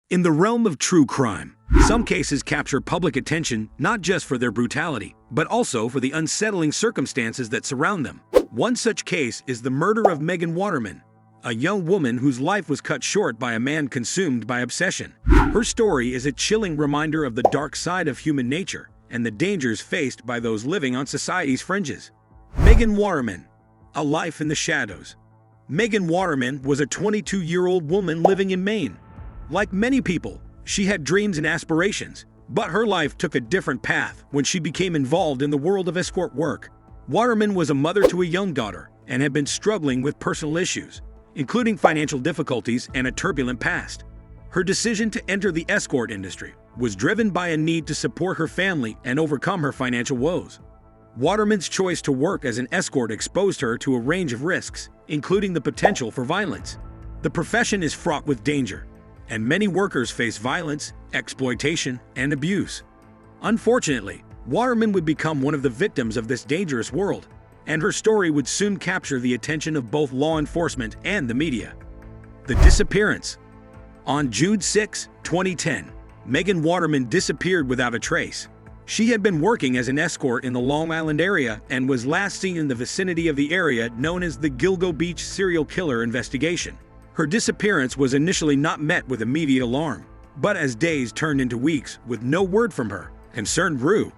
In the realm of true crime, some cases capture public attention not just for their brutality, but also for the unsettling circumstances that surround them. One such case is the murder of Megan Waterman, a young woman whose life was cut short by a man consumed by obsession. Her story is a chilling reminder of the dark side of human nature and the dangers faced by those living on society's fringes. Megan Waterman, a life in the shadows. Megan Waterman was a 22-year-old woman living in Maine. Like many people, she had dreams and aspirations, but her life took a different path when she became involved in the world of escort work. Waterman was a mother to a young daughter and had been struggling with personal issues, including financial difficulties and a turbulent past. Her decision to enter the escort industry was driven by a need to support her family and overcome her financial woes. Waterman's choice to work as an escort exposed her to a range of risks, including the potential for violence. The profession is fraught with danger, and many workers face violence, exploitation, and abuse. Unfortunately, Waterman would become one of the victims of this dangerous world, and her story would soon capture the attention of both law enforcement and the media. The disappearance. On June 6, 2010, Megan Waterman disappeared without a trace. She had been working as an escort in the Long Island area and was last seen in the vicinity of the area known as the Gilgo Beach serial killer investigation. Her disappearance was initially not met with immediate alarm, but as days turned into weeks with no word from her, concern grew.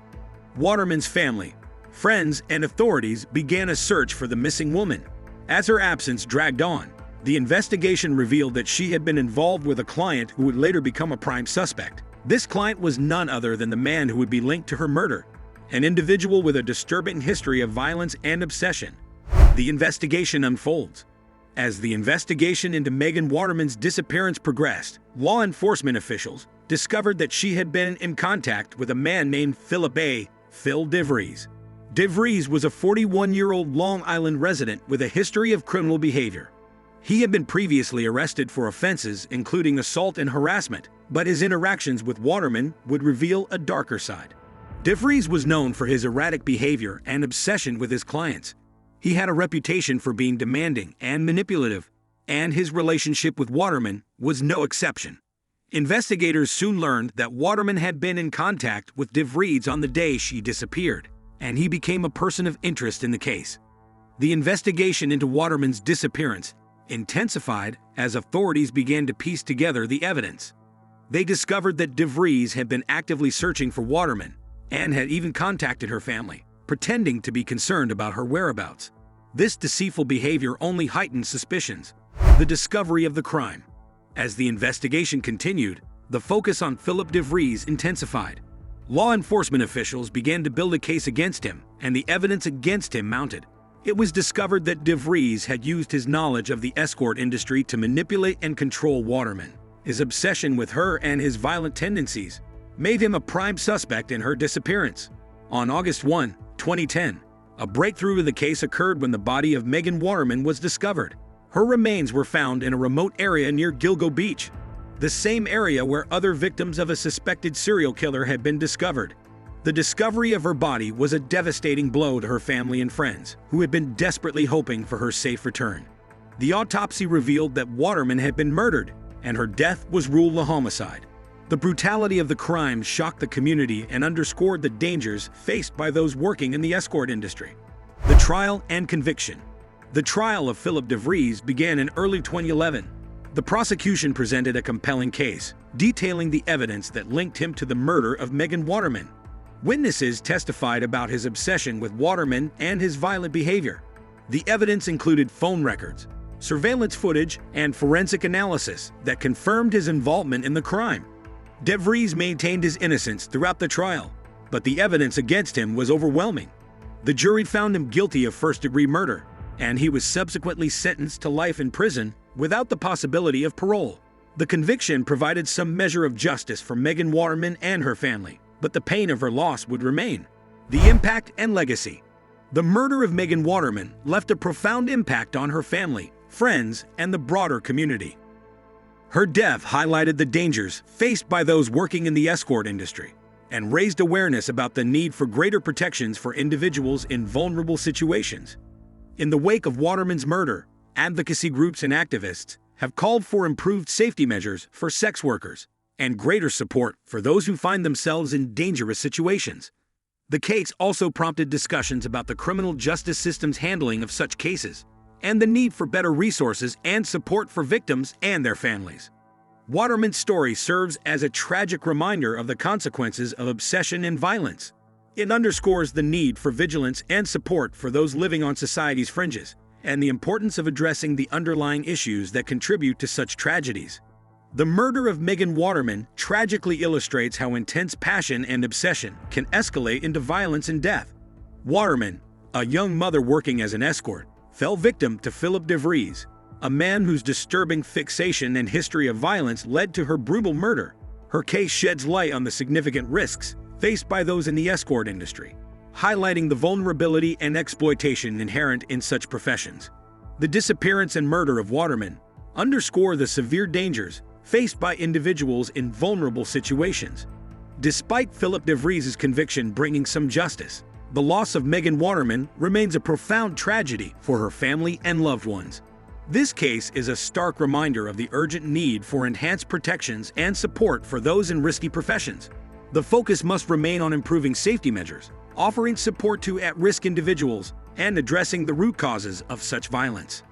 Waterman's family, friends, and authorities began a search for the missing woman. As her absence dragged on, the investigation revealed that she had been involved with a client who would later become a prime suspect. This client was none other than the man who would be linked to her murder, an individual with a disturbing history of violence and obsession. The investigation unfolds. As the investigation into Megan Waterman's disappearance progressed, law enforcement officials discovered that she had been in contact with a man named Phil DeVries. DeVries was a 41-year-old Long Island resident with a history of criminal behavior. He had been previously arrested for offenses including assault and harassment, but his interactions with Waterman would reveal a darker side. DeVries was known for his erratic behavior and obsession with his clients. He had a reputation for being demanding and manipulative, and his relationship with Waterman was no exception. Investigators soon learned that Waterman had been in contact with DeVries on the day she disappeared, and he became a person of interest in the case. The investigation into Waterman's disappearance intensified as authorities began to piece together the evidence. They discovered that DeVries had been actively searching for Waterman and had even contacted her family, pretending to be concerned about her whereabouts. This deceitful behavior only heightened suspicions. The discovery of the crime. As the investigation continued, the focus on Phil DeVries intensified. Law enforcement officials began to build a case against him, and the evidence against him mounted. It was discovered that DeVries had used his knowledge of the escort industry to manipulate and control Waterman. His obsession with her and his violent tendencies made him a prime suspect in her disappearance. On August 1, 2010, a breakthrough in the case occurred when the body of Megan Waterman was discovered. Her remains were found in a remote area near Gilgo Beach, the same area where other victims of a suspected serial killer had been discovered. The discovery of her body was a devastating blow to her family and friends, who had been desperately hoping for her safe return. The autopsy revealed that Waterman had been murdered, and her death was ruled a homicide. The brutality of the crime shocked the community and underscored the dangers faced by those working in the escort industry. The trial and conviction. The trial of Phil DeVries began in early 2011. The prosecution presented a compelling case, detailing the evidence that linked him to the murder of Megan Waterman. Witnesses testified about his obsession with Waterman and his violent behavior. The evidence included phone records, surveillance footage, and forensic analysis that confirmed his involvement in the crime. DeVries maintained his innocence throughout the trial, but the evidence against him was overwhelming. The jury found him guilty of first-degree murder, and he was subsequently sentenced to life in prison without the possibility of parole. The conviction provided some measure of justice for Megan Waterman and her family, but the pain of her loss would remain. The impact and legacy. The murder of Megan Waterman left a profound impact on her family, friends, and the broader community. Her death highlighted the dangers faced by those working in the escort industry and raised awareness about the need for greater protections for individuals in vulnerable situations. In the wake of Waterman's murder, advocacy groups and activists have called for improved safety measures for sex workers. and greater support for those who find themselves in dangerous situations. The case also prompted discussions about the criminal justice system's handling of such cases, and the need for better resources and support for victims and their families. Waterman's story serves as a tragic reminder of the consequences of obsession and violence. It underscores the need for vigilance and support for those living on society's fringes, and the importance of addressing the underlying issues that contribute to such tragedies. The murder of Megan Waterman tragically illustrates how intense passion and obsession can escalate into violence and death. Waterman, a young mother working as an escort, fell victim to Philip DeVries, a man whose disturbing fixation and history of violence led to her brutal murder. Her case sheds light on the significant risks faced by those in the escort industry, highlighting the vulnerability and exploitation inherent in such professions. The disappearance and murder of Waterman underscore the severe dangers faced by individuals in vulnerable situations. Despite Philip DeVries' conviction bringing some justice, the loss of Megan Waterman remains a profound tragedy for her family and loved ones. This case is a stark reminder of the urgent need for enhanced protections and support for those in risky professions. The focus must remain on improving safety measures, offering support to at-risk individuals, and addressing the root causes of such violence.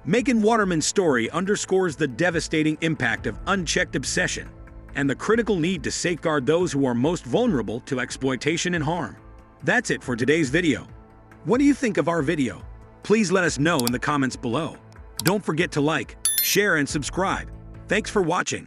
Megan Waterman's story underscores the devastating impact of unchecked obsession and the critical need to safeguard those who are most vulnerable to exploitation and harm. That's it for today's video. What do you think of our video? Please let us know in the comments below. Don't forget to like, share, and subscribe. Thanks for watching.